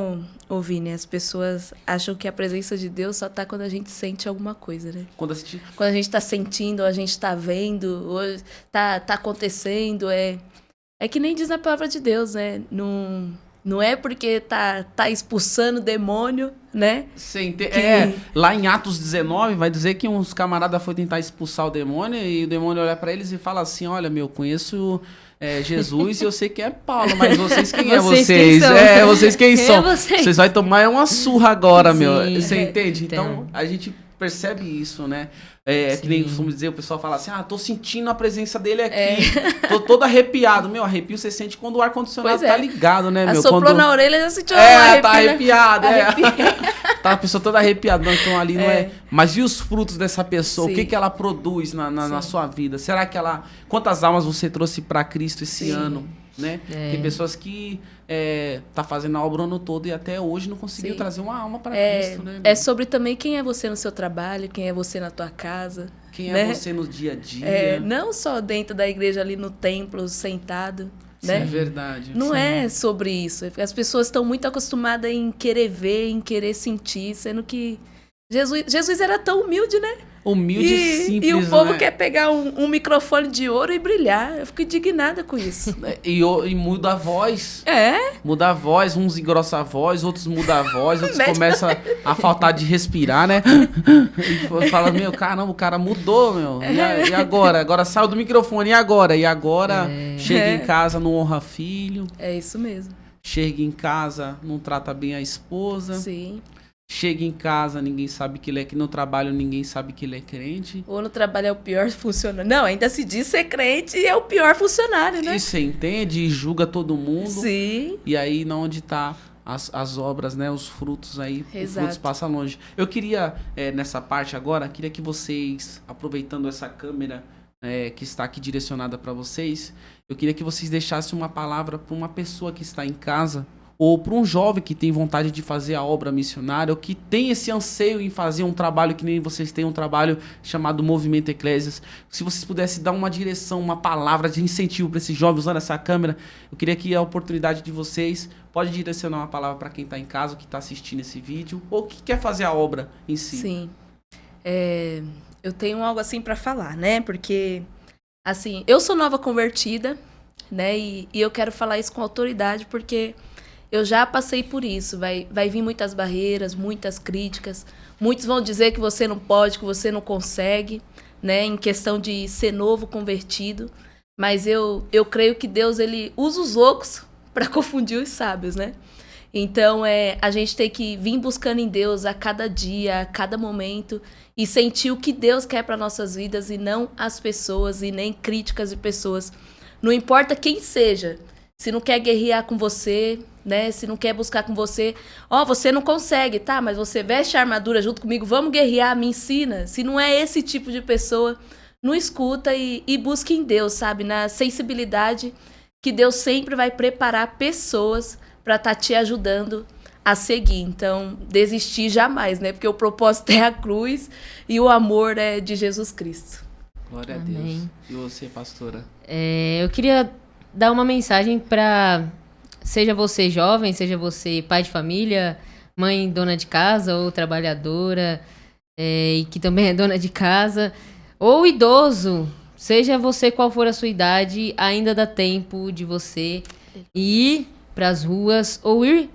ô Vini? As pessoas acham que a presença de Deus só tá quando a gente sente alguma coisa, né? Quando assistir... Quando a gente tá sentindo, ou a gente tá vendo, ou tá acontecendo, é que nem diz na palavra de Deus, né? Não é porque tá expulsando demônio, né? Você entende? Que- Lá em Atos 19 vai dizer que uns camaradas foram tentar expulsar o demônio e o demônio olha pra eles e fala assim, olha, meu, conheço Jesus e eu sei que é Paulo, mas vocês quem é Vocês vocês? quem são? Vocês quem Quem é são? vocês? Vocês vão tomar uma surra agora, meu. Sim. Você entende? Então. Então, a gente percebe isso, né? Que nem costumo dizer, o pessoal fala assim, tô sentindo a presença dele aqui. Tô todo arrepiado. Meu, arrepio você sente quando o ar-condicionado Pois é. tá ligado, né, meu? Assoprou Quando... na orelha e já sentiu tá arrepiado, Tá a pessoa toda arrepiada, não, então ali não é. Mas e os frutos dessa pessoa? Sim. O que ela produz na sua vida? Será que ela. Quantas almas você trouxe para Cristo esse Sim. ano? Né? É. Tem pessoas que tá fazendo a obra o ano todo e até hoje não conseguiu Sim. trazer uma alma para Cristo, né? É sobre também quem é você no seu trabalho, quem é você na tua casa. Quem é né? você no dia a dia? Não só dentro da igreja, ali no templo, sentado. Isso é Né? verdade. Não é sobre isso. As pessoas estão muito acostumadas em querer ver, em querer sentir, sendo que Jesus era tão humilde, né? Humilde e simples, e o povo né? quer pegar um microfone de ouro e brilhar. Eu fico indignada com isso. E muda a voz. Muda a voz, uns engrossam a voz, outros mudam a voz, outros começam a faltar de respirar, né? E fala, meu, caramba, o cara mudou, meu. E agora? Agora saiu do microfone, e agora? E agora chega em casa, não honra filho. É isso mesmo. Chega em casa, não trata bem a esposa. Sim. Chega em casa, ninguém sabe que ele é... No trabalho, ninguém sabe que ele é crente. Ou no trabalho é o pior funcionário. Não, ainda se diz ser crente e é o pior funcionário, né? E você entende e julga todo mundo. Sim. E aí, não onde tá as obras, né? Os frutos aí, os Exato. frutos passam longe. Eu queria, nessa parte agora, queria que vocês, aproveitando essa câmera que está aqui direcionada para vocês, eu queria que vocês deixassem uma palavra para uma pessoa que está em casa, ou para um jovem que tem vontade de fazer a obra missionária, ou que tem esse anseio em fazer um trabalho que nem vocês têm, um trabalho chamado Movimento Eclésias. Se vocês pudessem dar uma direção, uma palavra de incentivo para esse jovem usando essa câmera, eu queria que a oportunidade de vocês pode direcionar uma palavra para quem está em casa, que está assistindo esse vídeo, ou que quer fazer a obra em si. Sim. Eu tenho algo assim para falar, né? Porque, assim, eu sou nova convertida, né? E eu quero falar isso com autoridade, porque eu já passei por isso. Vai vir muitas barreiras, muitas críticas. Muitos vão dizer que você não pode, que você não consegue, né? Em questão de ser novo convertido. Mas eu creio que Deus, ele usa os loucos para confundir os sábios, né? Então, a gente tem que vir buscando em Deus a cada dia, a cada momento, e sentir o que Deus quer para nossas vidas e não as pessoas e nem críticas de pessoas. Não importa quem seja, se não quer guerrear com você, né? Se não quer buscar com você, você não consegue, tá? Mas você veste a armadura junto comigo, vamos guerrear, me ensina. Se não é esse tipo de pessoa, não escuta e busque em Deus, sabe? Na sensibilidade que Deus sempre vai preparar pessoas para estar te ajudando a seguir. Então, desistir jamais, né? Porque o propósito é a cruz e o amor é de Jesus Cristo. Glória Amém. a Deus. E você, pastora? Eu queria dar uma mensagem para, seja você jovem, seja você pai de família, mãe dona de casa ou trabalhadora, e que também é dona de casa, ou idoso, seja você qual for a sua idade, ainda dá tempo de você ir para as ruas ou ir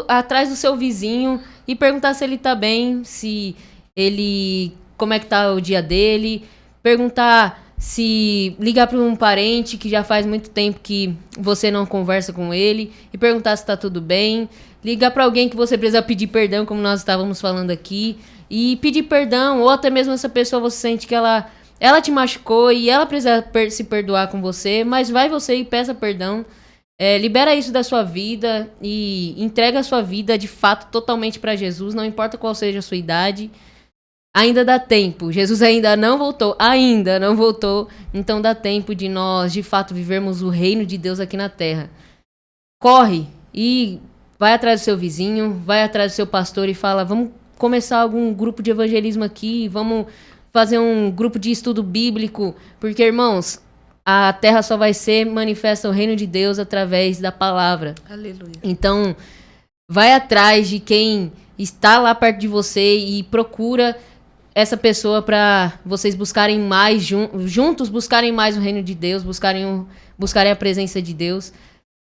atrás do seu vizinho e perguntar se ele tá bem, como é que tá o dia dele, perguntar se ligar para um parente que já faz muito tempo que você não conversa com ele e perguntar se tá tudo bem, ligar para alguém que você precisa pedir perdão, como nós estávamos falando aqui, e pedir perdão, ou até mesmo essa pessoa você sente que ela te machucou e ela precisa se perdoar com você, mas vai você e peça perdão. Libera isso da sua vida e entrega a sua vida de fato totalmente para Jesus, não importa qual seja a sua idade. Ainda dá tempo, Jesus ainda não voltou, então dá tempo de nós de fato vivermos o reino de Deus aqui na terra. Corre e vai atrás do seu vizinho, vai atrás do seu pastor e fala, vamos começar algum grupo de evangelismo aqui, vamos fazer um grupo de estudo bíblico, porque, irmãos, a terra só vai ser manifesta o reino de Deus através da palavra. Aleluia. Então, vai atrás de quem está lá perto de você e procura essa pessoa para vocês buscarem mais, juntos buscarem mais o reino de Deus, buscarem a presença de Deus.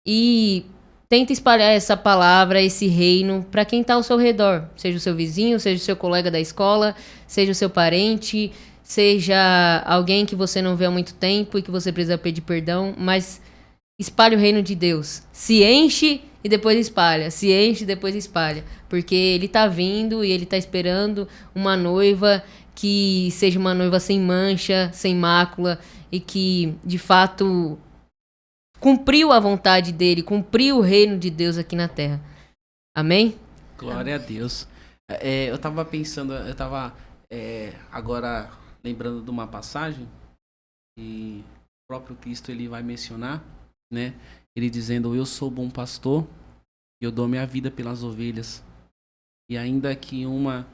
E tenta espalhar essa palavra, esse reino, para quem está ao seu redor. Seja o seu vizinho, seja o seu colega da escola, seja o seu parente, seja alguém que você não vê há muito tempo e que você precisa pedir perdão, mas espalhe o reino de Deus. Se enche e depois espalha. Se enche e depois espalha. Porque ele tá vindo e ele tá esperando uma noiva que seja uma noiva sem mancha, sem mácula e que, de fato, cumpriu a vontade dele, cumpriu o reino de Deus aqui na terra. Amém? Glória a Deus. Eu tava pensando, agora lembrando de uma passagem que o próprio Cristo ele vai mencionar, né? Ele dizendo, eu sou bom pastor e eu dou minha vida pelas ovelhas. E ainda que uma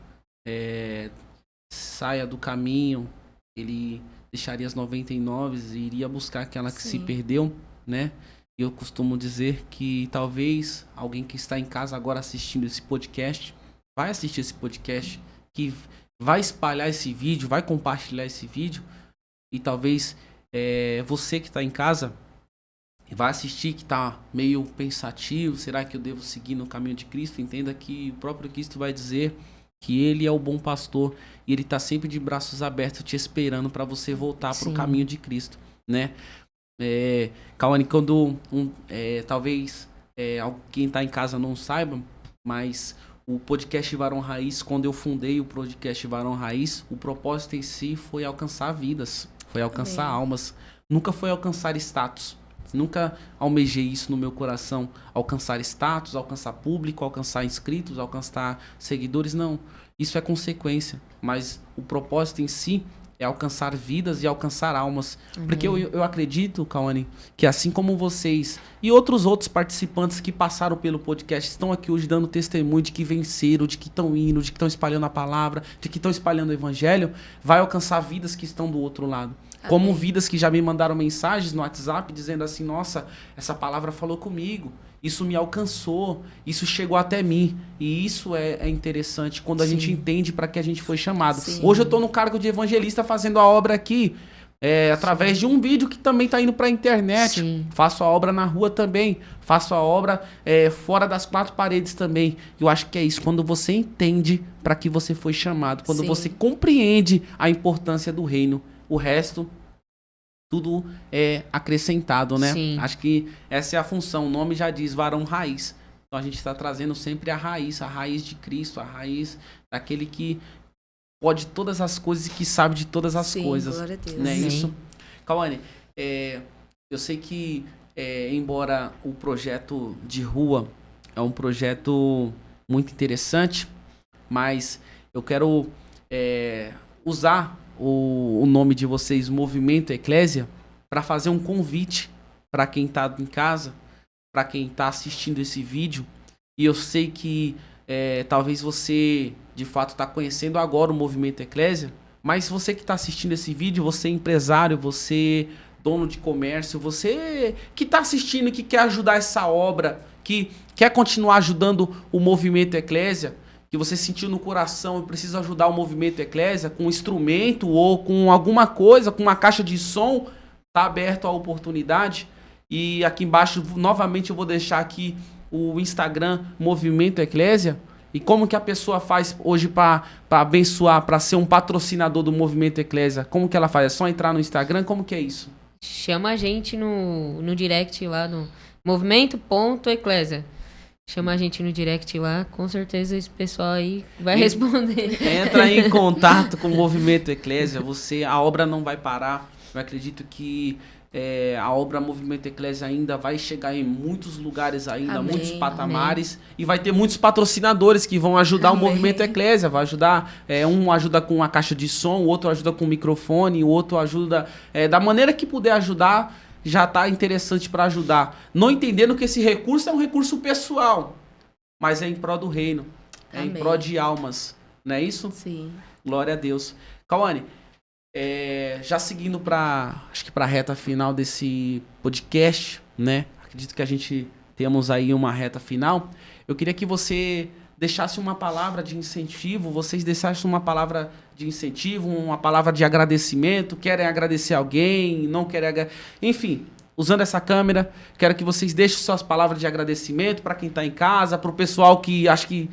saia do caminho, ele deixaria as 99 e iria buscar aquela que se perdeu, né? E eu costumo dizer que talvez alguém que está em casa agora assistindo esse podcast, vai assistir esse podcast, que vai espalhar esse vídeo, vai compartilhar esse vídeo, e talvez você que está em casa vai assistir que está meio pensativo, será que eu devo seguir no caminho de Cristo? Entenda que o próprio Cristo vai dizer que ele é o bom pastor e ele está sempre de braços abertos te esperando para você voltar para o caminho de Cristo, né? Cauane, quando talvez quem está em casa não saiba, mas o podcast Varão Raiz, quando eu fundei o podcast Varão Raiz, o propósito em si foi alcançar vidas, foi alcançar almas, nunca foi alcançar status. Nunca almejei isso no meu coração, alcançar status, alcançar público, alcançar inscritos, alcançar seguidores, não. Isso é consequência, mas o propósito em si é alcançar vidas e alcançar almas. Uhum. Porque eu acredito, Cauane, que assim como vocês e outros participantes que passaram pelo podcast estão aqui hoje dando testemunho de que venceram, de que estão indo, de que estão espalhando a palavra, de que estão espalhando o evangelho, vai alcançar vidas que estão do outro lado. Como vidas que já me mandaram mensagens no WhatsApp dizendo assim, nossa, essa palavra falou comigo, isso me alcançou, isso chegou até mim. E isso é interessante quando a gente entende para que a gente foi chamado. Sim. Hoje eu estou no cargo de evangelista fazendo a obra aqui, através de um vídeo que também está indo para a internet. Sim. Faço a obra na rua também, faço a obra fora das 4 paredes também. Eu acho que é isso, quando você entende para que você foi chamado, quando você compreende a importância do reino. O resto tudo é acrescentado, né? Sim. Acho que essa é a função. O nome já diz varão raiz. Então a gente está trazendo sempre a raiz de Cristo, a raiz daquele que pode todas as coisas e que sabe de todas as coisas. Glória a Deus. Não é Sim. isso? Cauane, eu sei que, embora o projeto de rua é um projeto muito interessante, mas eu quero usar o nome de vocês, Movimento Eclésia, para fazer um convite para quem está em casa, para quem está assistindo esse vídeo. E eu sei que talvez você, de fato, está conhecendo agora o Movimento Eclésia, mas você que está assistindo esse vídeo, você é empresário, você dono de comércio, você que está assistindo, que quer ajudar essa obra, que quer continuar ajudando o Movimento Eclésia, que você sentiu no coração e precisa ajudar o Movimento Eclésia com um instrumento ou com alguma coisa, com uma caixa de som, está aberto a oportunidade. E aqui embaixo, novamente, eu vou deixar aqui o Instagram Movimento Eclésia. E como que a pessoa faz hoje para abençoar, para ser um patrocinador do Movimento Eclésia? Como que ela faz? É só entrar no Instagram? Como que é isso? Chama a gente no direct lá no movimento.eclésia. Chama a gente no direct lá, com certeza esse pessoal aí vai responder. Entra em contato com o Movimento Eclésia, a obra não vai parar. Eu acredito que a obra Movimento Eclésia ainda vai chegar em muitos lugares ainda, Amém, muitos patamares, e vai ter muitos patrocinadores que vão ajudar o Movimento Eclésia, vai ajudar, um ajuda com a caixa de som, o outro ajuda com o microfone, o outro ajuda, da maneira que puder ajudar, já está interessante para ajudar. Não entendendo que esse recurso é um recurso pessoal, mas é em prol do reino, em prol de almas, não é isso? Sim. Glória a Deus. Cauane, já seguindo acho que para a reta final desse podcast, né? Acredito que a gente temos aí uma reta final. Eu queria que você deixasse uma palavra de incentivo, vocês deixassem uma palavra de incentivo, uma palavra de agradecimento, querem agradecer alguém, não querem... Enfim, usando essa câmera, quero que vocês deixem suas palavras de agradecimento para quem está em casa, para o pessoal que acho que...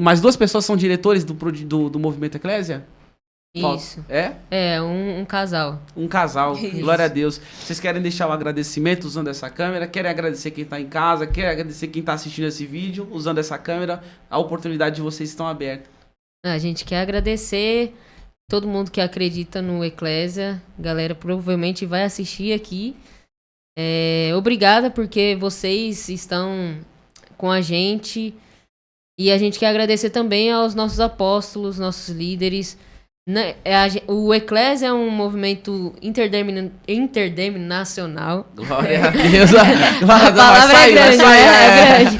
Mais 2 pessoas são diretores do Movimento Eclésia? Isso. Um casal. Um casal, Isso. Glória a Deus. Vocês querem deixar o agradecimento usando essa câmera? Querem agradecer quem está em casa? Querem agradecer quem está assistindo esse vídeo usando essa câmera? A oportunidade de vocês estão aberta. A gente quer agradecer todo mundo que acredita no Eclésia. Galera provavelmente vai assistir aqui. Obrigada porque vocês estão com a gente. E a gente quer agradecer também aos nossos apóstolos, nossos líderes. O Eclésia é um movimento interdenominacional. Glória a Deus. A palavra é grande, é grande.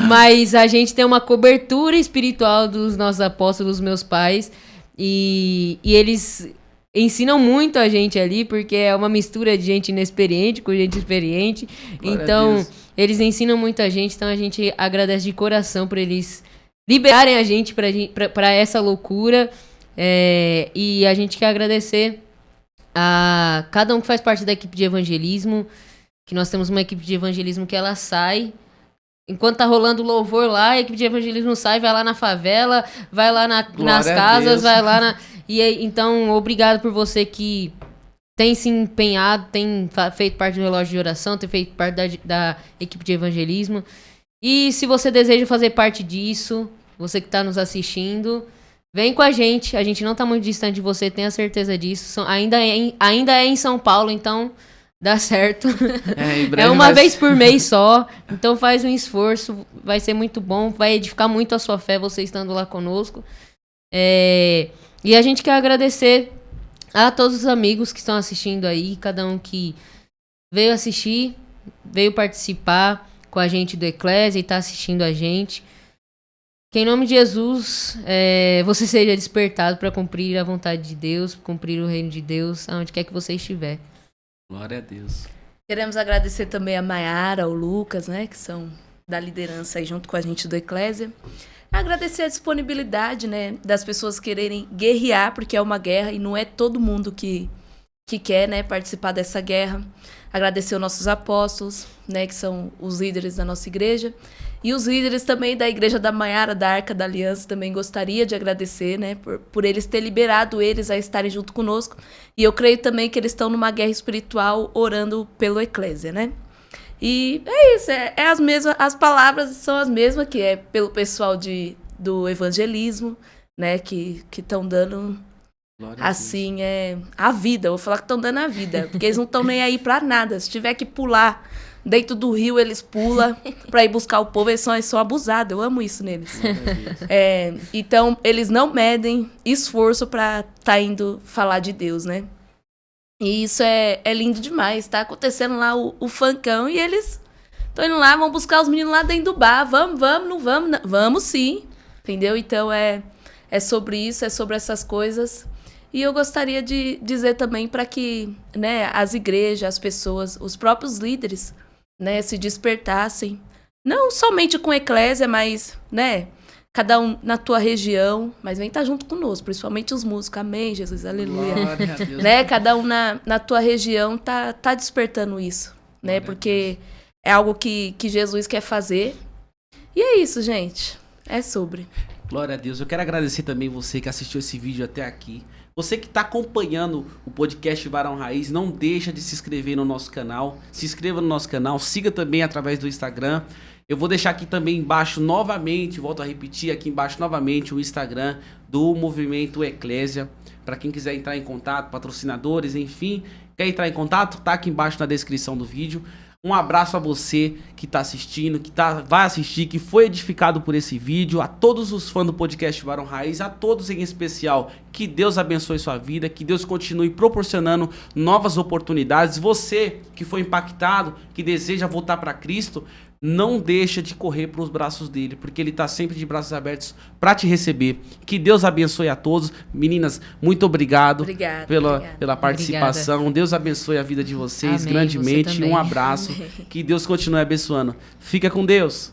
Mas a gente tem uma cobertura espiritual dos nossos apóstolos, dos meus pais. E eles ensinam muito a gente ali, porque é uma mistura de gente inexperiente com gente experiente. Glória então, eles ensinam muito a gente. Então, a gente agradece de coração por eles liberarem a gente para essa loucura. E a gente quer agradecer a cada um que faz parte da equipe de evangelismo, que nós temos uma equipe de evangelismo que ela sai. Enquanto tá rolando louvor lá, a equipe de evangelismo sai, vai lá na favela, vai lá nas casas, vai lá então, obrigado por você que tem se empenhado, tem feito parte do relógio de oração, tem feito parte da equipe de evangelismo. E se você deseja fazer parte disso, você que está nos assistindo, vem com a gente não está muito distante de você, tenha certeza disso. Ainda é em São Paulo, então dá certo. É uma vez por mês só, então faz um esforço, vai ser muito bom, vai edificar muito a sua fé você estando lá conosco. E a gente quer agradecer a todos os amigos que estão assistindo aí, cada um que veio assistir, veio participar com a gente do Eclésia e está assistindo a gente. Que em nome de Jesus, você seja despertado para cumprir a vontade de Deus, cumprir o reino de Deus, aonde quer que você estiver. Glória a Deus. Queremos agradecer também a Maiara, ao Lucas, né, que são da liderança aí junto com a gente do Eclésia. Agradecer a disponibilidade, né, das pessoas quererem guerrear, porque é uma guerra e não é todo mundo que quer, né, participar dessa guerra. Agradecer aos nossos apóstolos, né, que são os líderes da nossa igreja. E os líderes também da Igreja da Maiara, da Arca da Aliança, também gostaria de agradecer, né, por eles ter liberado eles a estarem junto conosco. E eu creio também que eles estão numa guerra espiritual orando pelo Eclésia, né? E é isso, as mesmas, as palavras são as mesmas, que é pelo pessoal do evangelismo, né, que estão dando, assim, a vida. Eu vou falar que estão dando a vida, porque eles não estão nem aí pra nada. Se tiver que pular dentro do rio, eles pulam pra ir buscar o povo, eles são abusados. Eu amo isso neles. Então, eles não medem esforço pra tá indo falar de Deus, né? E isso é lindo demais. Tá acontecendo lá o funkão e eles estão indo lá, vão buscar os meninos lá dentro do bar. Vamos, não vamos? Não. Vamos sim, entendeu? Então, é sobre isso, é sobre essas coisas. E eu gostaria de dizer também para que, né, as igrejas, as pessoas, os próprios líderes, né, se despertassem, não somente com a eclésia, mas, né, cada um na tua região, mas vem estar junto conosco, principalmente os músicos, amém, Jesus, aleluia. Glória a Deus. Né, cada um na tua região tá despertando isso, né, porque é algo que Jesus quer fazer, e é isso, gente, é sobre. Glória a Deus. Eu quero agradecer também você que assistiu esse vídeo até aqui. Você que está acompanhando o podcast Varão Raiz, não deixa de se inscrever no nosso canal. Se inscreva no nosso canal, siga também através do Instagram. Eu vou deixar aqui também embaixo novamente, volto a repetir aqui embaixo novamente o Instagram do Movimento Eclésia. Para quem quiser entrar em contato, patrocinadores, enfim, quer entrar em contato? Tá aqui embaixo na descrição do vídeo. Um abraço a você que está assistindo, vai assistir, que foi edificado por esse vídeo. A todos os fãs do podcast Varão Raiz, a todos em especial, que Deus abençoe sua vida, que Deus continue proporcionando novas oportunidades. Você que foi impactado, que deseja voltar para Cristo, não deixa de correr para os braços dele, porque ele está sempre de braços abertos para te receber. Que Deus abençoe a todos. Meninas, muito obrigado pela participação. Obrigada. Deus abençoe a vida de vocês. Amém, grandemente. Um abraço. Amém. Que Deus continue abençoando. Fica com Deus.